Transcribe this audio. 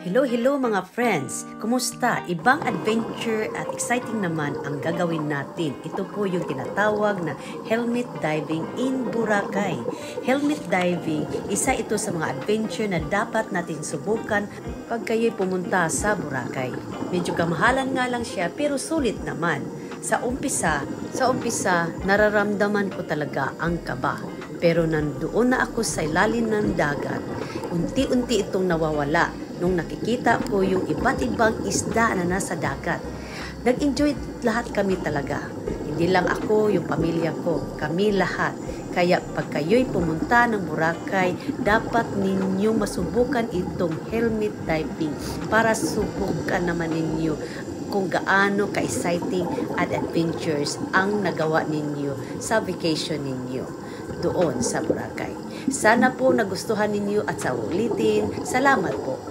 Hello mga friends! Kumusta? Ibang adventure at exciting naman ang gagawin natin. Ito po yung tinatawag na helmet diving in Boracay. Helmet diving, isa ito sa mga adventure na dapat natin subukan pag kayo'y pumunta sa Boracay. Medyo kamahalan nga lang siya pero sulit naman. Sa umpisa, nararamdaman ko talaga ang kaba. Pero nandoon na ako sa ilalim ng dagat, unti-unti itong nawawala nung nakikita ko yung iba't ibang isda na nasa dagat. Nag-enjoy lahat kami talaga. Hindi lang ako, yung pamilya ko, kami lahat. Kaya pag kayo'y pumunta ng Boracay, dapat ninyong masubukan itong helmet diving para subukan naman ninyo kung gaano ka-exciting at adventures ang nagawa ninyo sa vacation ninyo doon sa Boracay. Sana po nagustuhan ninyo at sa ulitin. Salamat po.